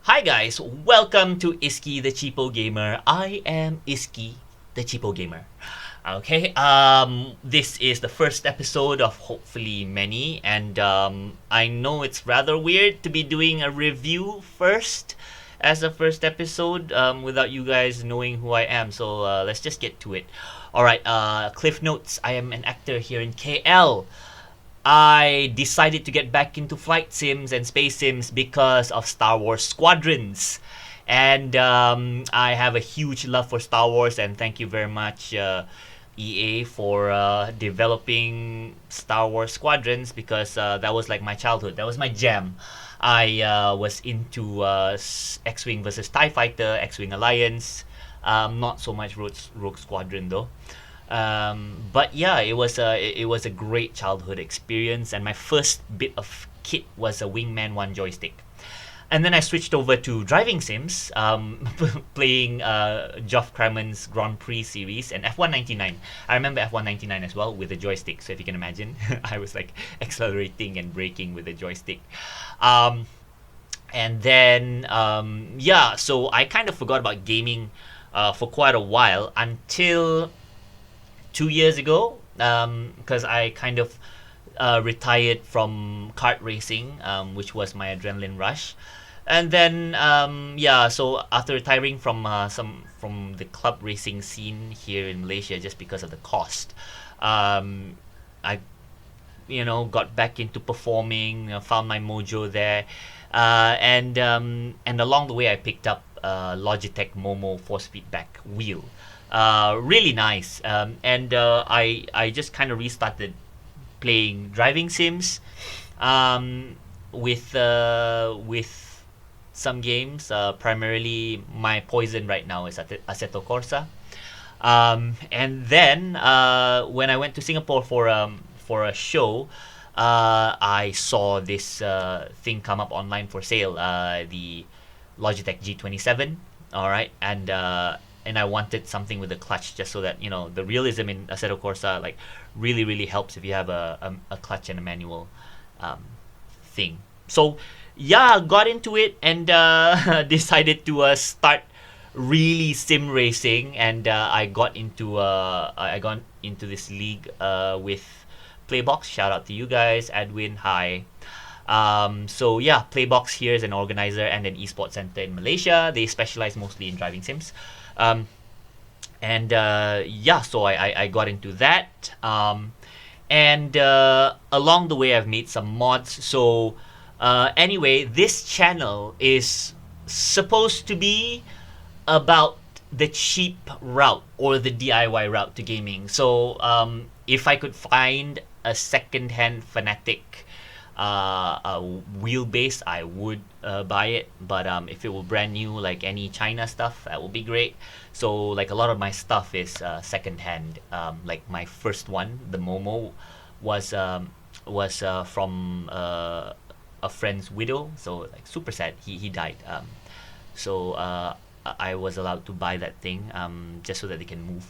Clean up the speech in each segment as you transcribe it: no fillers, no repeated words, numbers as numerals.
Hi guys, welcome to Iski the Cheapo Gamer. I am Iski the Cheapo Gamer. Okay, this is the first episode of hopefully many, and I know it's rather weird to be doing a review first as a first episode without you guys knowing who I am. So let's just get to it. Alright, Cliff Notes. I am an actor here in KL. I decided to get back into flight sims and space sims because of Star Wars Squadrons. And I have a huge love for Star Wars, and thank you very much, EA, for developing Star Wars Squadrons because that was like my childhood. That was my jam. I was into X-Wing versus TIE Fighter, X-Wing Alliance. Not so much Rogue Squadron though. But yeah, it was a great childhood experience, and my first bit of kit was a Wingman 1 joystick. And then I switched over to driving sims, playing Geoff Crammond's Grand Prix series and F199. I remember F199 as well with a joystick, so if you can imagine, I was like accelerating and braking with a joystick. And then, so I kind of forgot about gaming for quite a while until 2 years ago, because I kind of retired from kart racing, which was my adrenaline rush. And then, so after retiring from the club racing scene here in Malaysia, just because of the cost, I got back into performing, found my mojo there, and along the way I picked up Logitech Momo force feedback wheel. Really nice, and I just kind of restarted playing driving sims, with some games. Primarily, my poison right now is Asetto Corsa. And then when I went to Singapore for a show, I saw this thing come up online for sale, the Logitech G27. All right, and I wanted something with a clutch, just so that the realism in Asetto Corsa like really helps if you have a clutch and a manual thing. So yeah, got into it and decided to start really sim racing, and I got into this league with Playbox. Shout out to you guys, Edwin. Hi. So yeah, Playbox here is an organizer and an esports center in Malaysia. They specialize mostly in driving sims. So I got into that. And along the way, I've made some mods. So anyway, this channel is supposed to be about the cheap route or the DIY route to gaming. So if I could find a second-hand Fanatic wheelbase, I would buy it. But if it were brand new, like any China stuff, that would be great. So like a lot of my stuff is second-hand. Like my first one, the Momo, was from a friend's widow. So like super sad. He died. So I was allowed to buy that thing just so that they can move.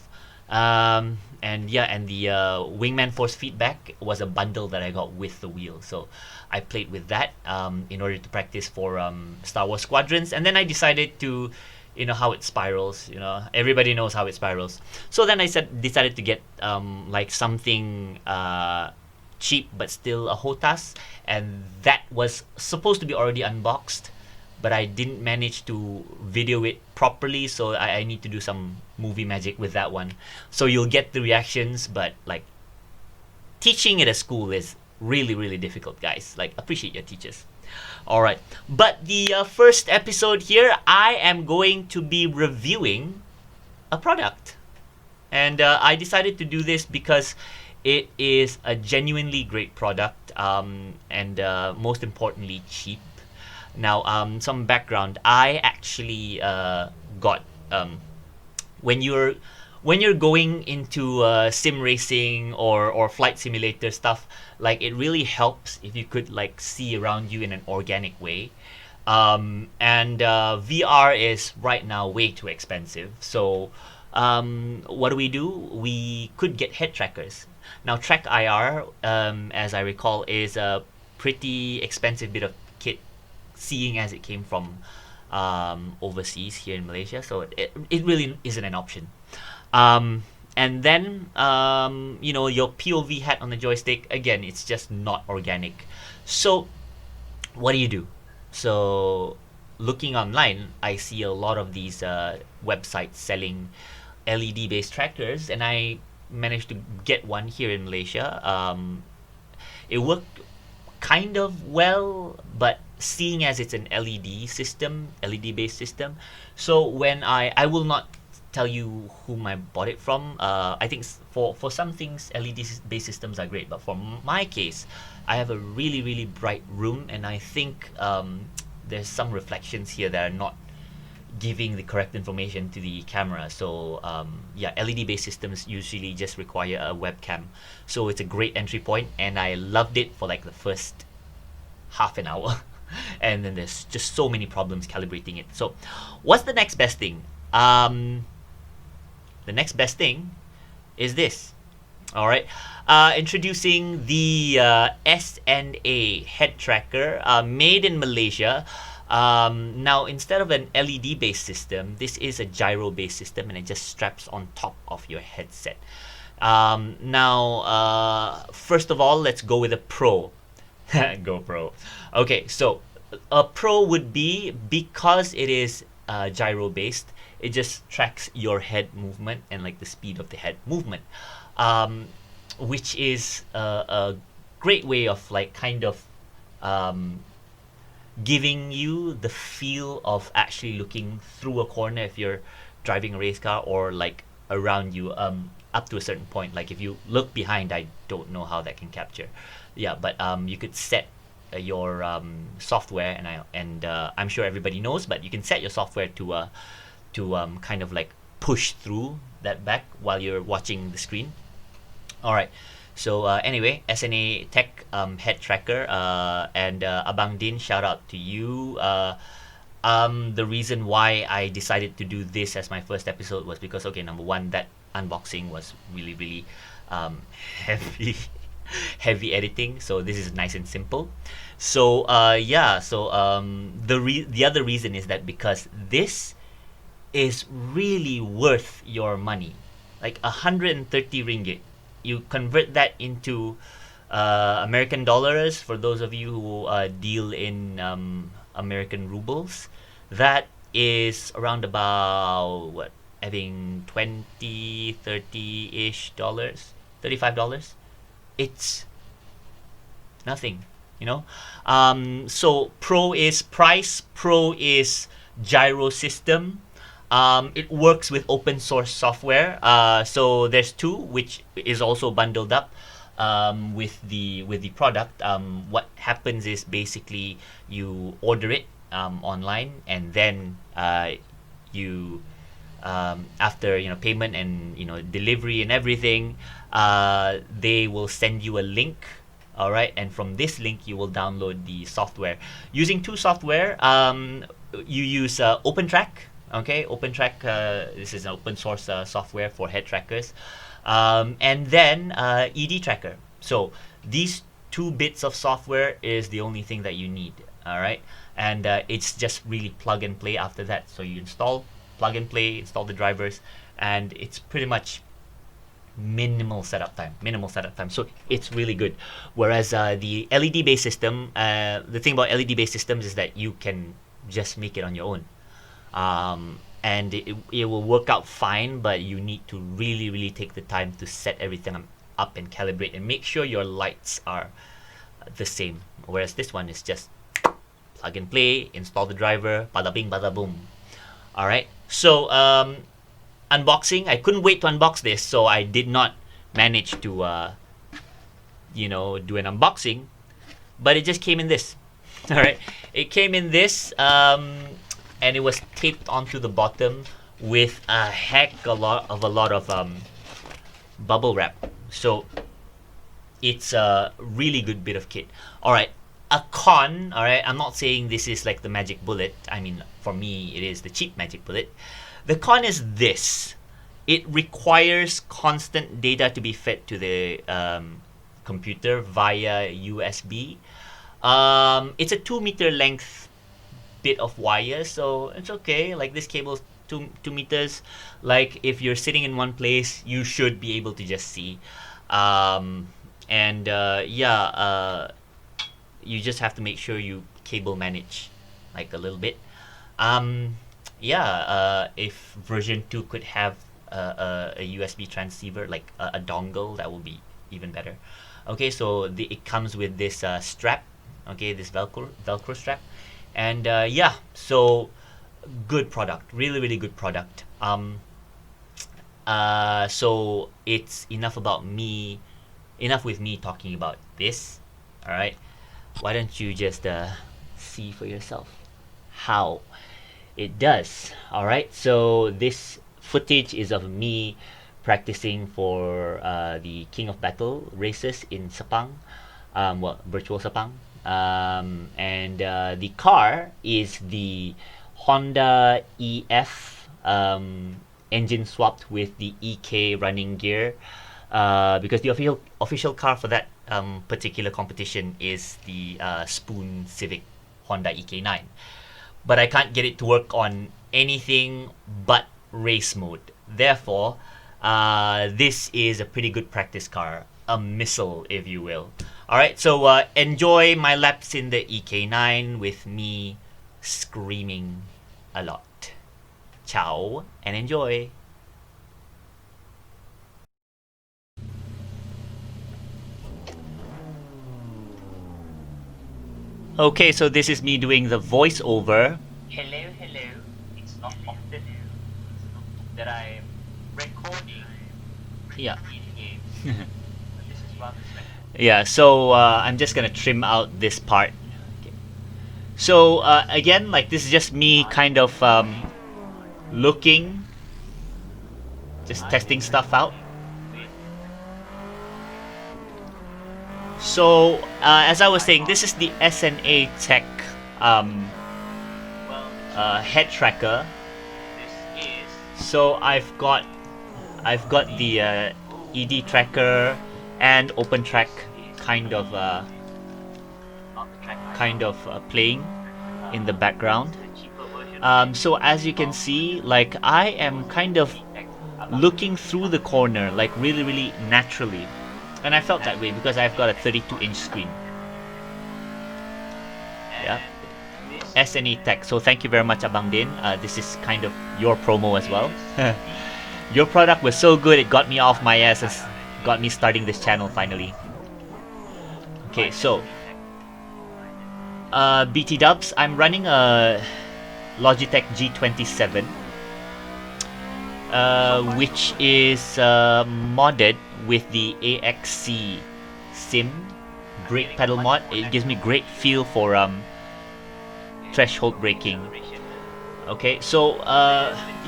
And the Wingman Force feedback was a bundle that I got with the wheel, so I played with that in order to practice for Star Wars Squadrons. And then I decided to, how it spirals. Everybody knows how it spirals. So then I decided to get like something cheap but still a HOTAS, and that was supposed to be already unboxed, but I didn't manage to video it properly, so I need to do some movie magic with that one. So you'll get the reactions, but like teaching it at school is really difficult, guys. Like, appreciate your teachers. All right, but the first episode here, I am going to be reviewing a product, and I decided to do this because it is a genuinely great product, and most importantly, cheap. Now, some background. I actually got when you're going into sim racing or flight simulator stuff, like it really helps if you could like see around you in an organic way. And VR is right now way too expensive. So what do? We could get head trackers. Now, TrackIR, as I recall, is a pretty expensive bit of kit, seeing as it came from overseas here in Malaysia, so it really isn't an option. Um, and then your POV hat on the joystick, again, it's just not organic. So what do you do? So looking online, I see a lot of these websites selling LED based trackers, and I managed to get one here in Malaysia. It worked kind of well, but seeing as it's an LED system, LED based system, so when I will not tell you whom I bought it from. I think for some things LED based systems are great, but for my case, I have a really bright room, and I think there's some reflections here that are not giving the correct information to the camera. So LED based systems usually just require a webcam, so it's a great entry point, and I loved it for like the first half an hour. And then there's just so many problems calibrating it. So what's the next best thing? The next best thing is this. All right, introducing the S&A Head Tracker, made in Malaysia. Now, instead of an LED based system, this is a gyro based system, and it just straps on top of your headset. First of all, let's go with a pro. Go pro. Okay, so a pro would be, because it is gyro based, it just tracks your head movement and like the speed of the head movement, which is a great way of like kind of giving you the feel of actually looking through a corner if you're driving a race car, or like around you up to a certain point. Like if you look behind, I don't know how that can capture. Yeah, but you could set your software, and I'm sure everybody knows, but you can set your software to kind of like push through that back while you're watching the screen. All right. So anyway, S&A Tech Head Tracker, and Abang Din, shout out to you. The reason why I decided to do this as my first episode was because, okay, number one, that unboxing was really heavy heavy editing, so this is nice and simple. So the other reason is that because this is really worth your money, like 130 ringgit. You convert that into American dollars, for those of you who deal in American rubles. That is around about, what, I think 20, 30-ish dollars, $35. It's nothing, you know. So pro is price, pro is gyro system. It works with open source software. So there's two, which is also bundled up with the product. What happens is basically you order it online, and then you after payment and delivery and everything, they will send you a link. All right, and from this link you will download the software. Using two software, you use OpenTrack. Okay, OpenTrack, this is an open source software for head trackers, and then ED Tracker. So these two bits of software is the only thing that you need. All right, and it's just really plug and play after that. So you install, plug and play, install the drivers, and it's pretty much minimal setup time. So it's really good. Whereas the LED based system, the thing about LED based systems is that you can just make it on your own. And it will work out fine, but you need to really take the time to set everything up and calibrate and make sure your lights are the same. Whereas this one is just plug and play, install the driver, bada bing, bada boom. All right. So unboxing, I couldn't wait to unbox this, so I did not manage to do an unboxing, but it just came in this. All right. It came in this. And it was taped onto the bottom with a lot of bubble wrap. So it's a really good bit of kit. All right, a con. All right, I'm not saying this is like the magic bullet. I mean, for me, it is the cheap magic bullet. The con is this: it requires constant data to be fed to the computer via USB. It's a 2-meter length bit of wire, so it's okay. Like this cable's two meters. Like if you're sitting in one place, you should be able to just see. And yeah, you just have to make sure you cable manage like a little bit. Yeah, if version 2 could have a USB transceiver, like a dongle, that would be even better. Okay, so it comes with this strap, okay, this Velcro strap, and yeah, so good product, really really good product. So it's enough with me talking about this. All right, why don't you just see for yourself how it does. All right, so this footage is of me practicing for the King of Battle races in Sepang, well, virtual Sepang. And the car is the Honda EF, engine swapped with the EK running gear, because the official car for that particular competition is the Spoon Civic Honda EK9. But I can't get it to work on anything but race mode. Therefore, this is a pretty good practice car, a missile, if you will. Alright, so enjoy my laps in the EK9 with me screaming a lot. Ciao, and enjoy. Okay, so this is me doing the voiceover. Hello, hello. It's not often that I'm recording. Yeah. This is rather special. Yeah, so I'm just gonna trim out this part. Okay. So again, like this is just me kind of looking, just testing stuff out. So, as I was saying, this is the S&A Tech Head Tracker. So I've got the ED tracker and OpenTrack kind of playing in the background. So as you can see, like I am kind of looking through the corner, like really really naturally. And I felt that way because I've got a 32-inch screen. Yeah. S&A Tech. So thank you very much, Abang Din. This is kind of your promo as well. Your product was so good, it got me off my ass and got me starting this channel finally. Okay, so BT Dubs, I'm running a Logitech G27, which is modded with the AXC Sim brake pedal mod. It gives me great feel for threshold braking. Okay, so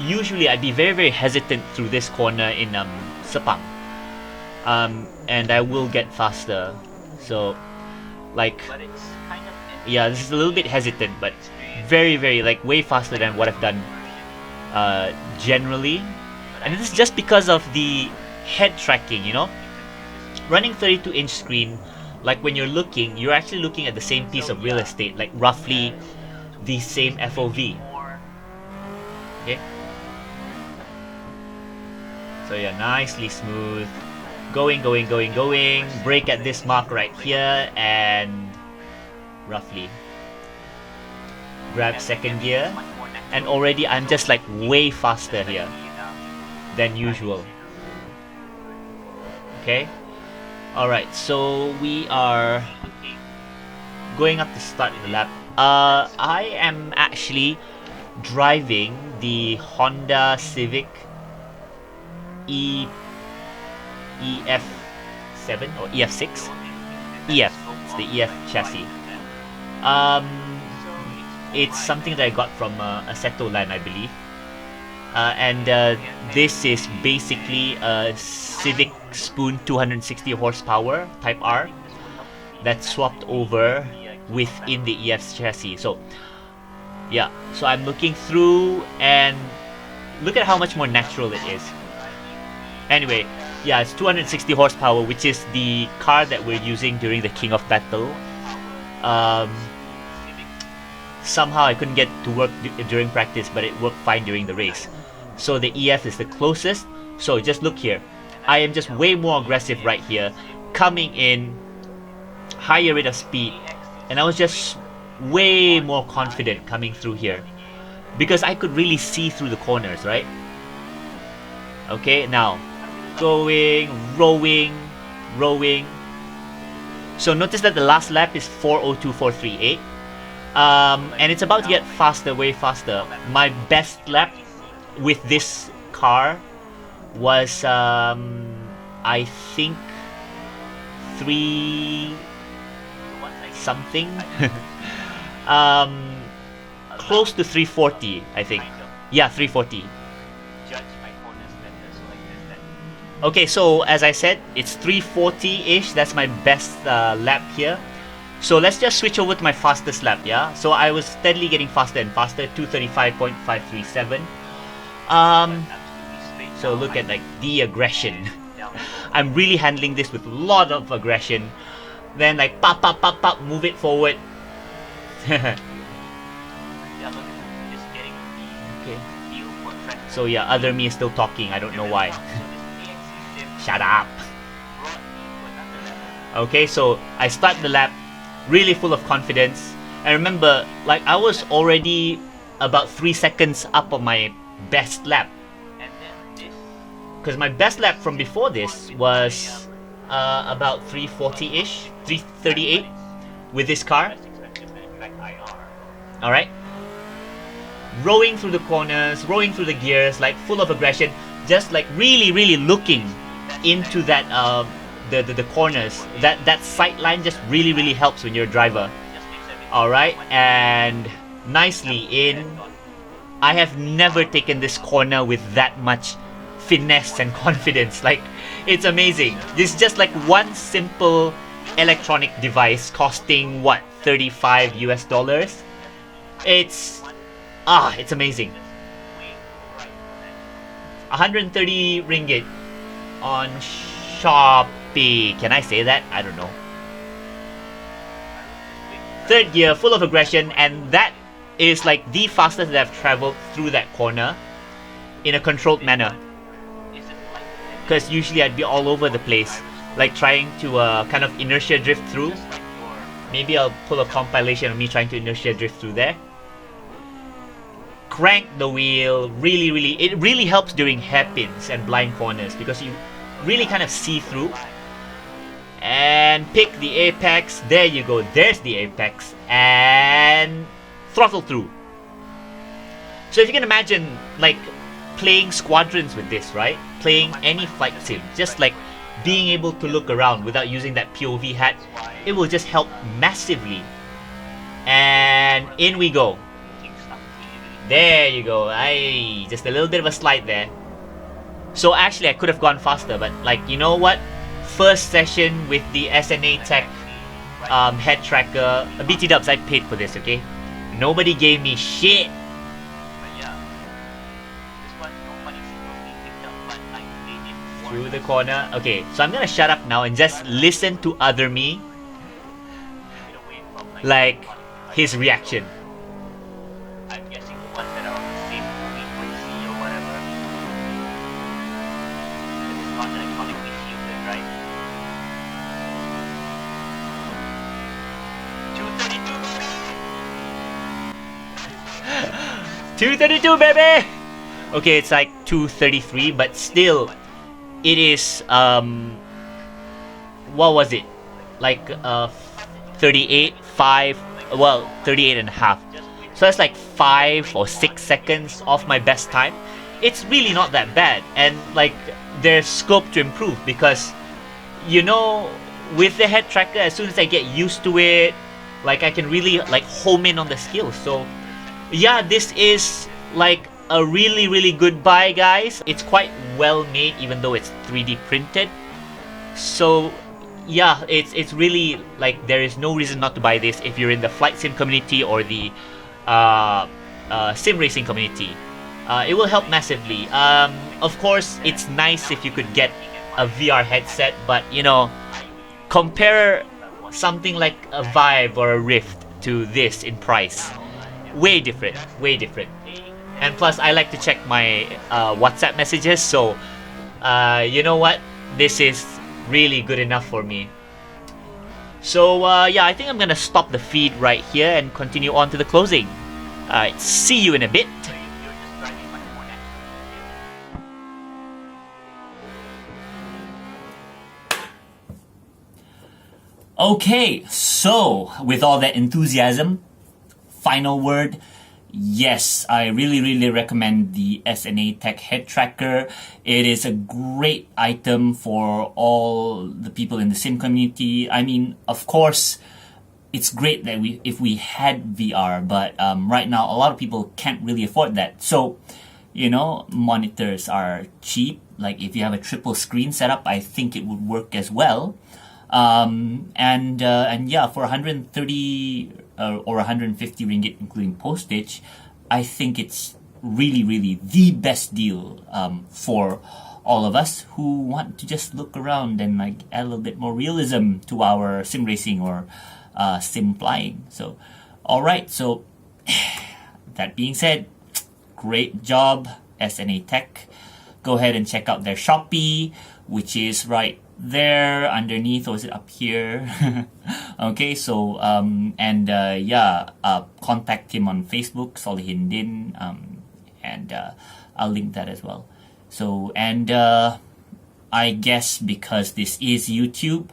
usually I'd be very very hesitant through this corner in Sepang, and I will get faster. So like, yeah, this is a little bit hesitant, but very very like way faster than what I've done generally. And this is just because of the head tracking, you know, running 32-inch screen. Like when you're looking, you're actually looking at the same piece of real estate, like roughly the same FOV. Okay, so yeah, nicely smooth, going, brake at this mark right here, and roughly grab second gear, and already I'm just like way faster here than usual. Okay, alright, so we are going up to start the lap. I am actually driving the Honda Civic EF7 or EF6? EF, it's the EF chassis. It's something that I got from Asetto Land, I believe. And this is basically a Civic Spoon 260 horsepower Type R that's swapped over within the EF chassis. So yeah, so I'm looking through and look at how much more natural it is. Anyway, yeah, it's 260 horsepower, which is the car that we're using during the King of Battle. somehow I couldn't get to work during practice, but it worked fine during the race. So the EF is the closest. So just look here. I am just way more aggressive right here, coming in, higher rate of speed, and I was just way more confident coming through here because I could really see through the corners, right? Okay, now going, rowing. So notice that the last lap is 4:02.438, and it's about to get faster, way faster. My best lap with this car was I think 3 something. Close to 340, I think. Yeah, 340. Okay, so as I said, it's 340-ish. That's my best lap here. So let's just switch over to my fastest lap, yeah? So I was steadily getting faster and faster, 235.537. So look at like the aggression. I'm really handling this with a lot of aggression. Then like pop, move it forward. Okay. So yeah, other me is still talking. I don't know why. Shut up. Okay, so I start the lap really full of confidence. And remember, like I was already about 3 seconds up on my best lap. Because my best lap from before this was about 340-ish, 338 with this car. Alright. Rowing through the corners, rowing through the gears, like full of aggression, just like really looking into that the corners. That sight line just really helps when you're a driver. Alright, and nicely in. I have never taken this corner with that much finesse and confidence. Like, it's amazing. This is just like one simple electronic device costing what, $35 US. It's amazing. 130 ringgit on Shopee. Can I say that? I don't know. Third gear, full of aggression, and that is like the fastest that I've traveled through that corner in a controlled manner. Because usually I'd be all over the place, like trying to kind of inertia drift through. Maybe I'll pull a compilation of me trying to inertia drift through there. Crank the wheel, it really helps during hairpins and blind corners because you really kind of see through. And pick the apex, there you go, there's the apex, and throttle through. So if you can imagine like playing squadrons with this, right? Playing any flight sim, just like being able to look around without using that POV hat, it will just help massively. And in we go. There you go. Just a little bit of a slide there. So actually I could have gone faster, but like, you know what? First session with the S&A Tech Head Tracker. BT Dubs, I paid for this, okay? Nobody gave me shit. Through the corner. Okay, so I'm gonna shut up now and just listen to other me. Like, his reaction. I'm guessing the ones that are on the same frequency or whatever. It's not electronically shielded, right? 232, baby! Okay, it's like 233, but still, it is, what was it? Like, 38, 5, well, 38 and a half. So that's like 5 or 6 seconds off my best time. It's really not that bad, and like, there's scope to improve because, you know, with the head tracker, as soon as I get used to it, like I can really like home in on the skills. So yeah, this is like a really good buy, guys. It's quite well made even though it's 3D printed. So yeah, it's really like there is no reason not to buy this if you're in the flight sim community or the sim racing community. It will help massively. Of course, it's nice if you could get a VR headset, but you know, compare something like a Vive or a Rift to this in price. way different, way different. And plus, I like to check my WhatsApp messages, so you know what? This is really good enough for me. So yeah, I think I'm gonna stop the feed right here and continue on to the closing. Alright, see you in a bit. Okay, so with all that enthusiasm, final word. Yes, I really recommend the S&A Tech Head Tracker. It is a great item for all the people in the sim community. I mean, of course, it's great that if we had VR, but right now a lot of people can't really afford that. So, you know, monitors are cheap. Like if you have a triple screen setup, I think it would work as well. And yeah, for 130 or 150 ringgit including postage, I think it's really the best deal for all of us who want to just look around and like add a little bit more realism to our sim racing or sim flying. So, all right. So that being said, great job, S&A Tech. Go ahead and check out their Shopee, which is right there underneath, or is it up here? Okay, so yeah, contact him on Facebook, Solihin Din, and I'll link that as well. So, and I guess because this is YouTube,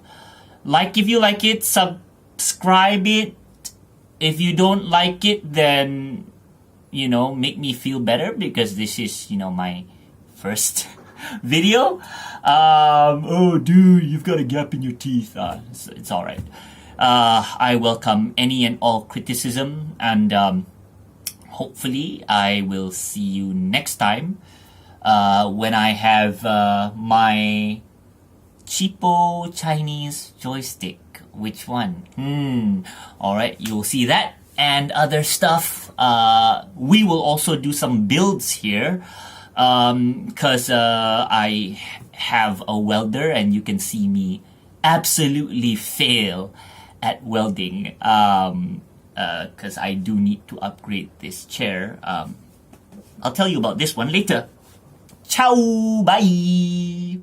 like if you like it, subscribe it. If you don't like it, then you know, make me feel better, because this is, you know, my first video. Oh dude, you've got a gap in your teeth. It's all right. I welcome any and all criticism, and hopefully I will see you next time when I have my cheapo Chinese joystick. Which one? Alright, you'll see that and other stuff. We will also do some builds here, because I have a welder and you can see me absolutely fail at welding, because I do need to upgrade this chair. I'll tell you about this one later. Ciao, bye.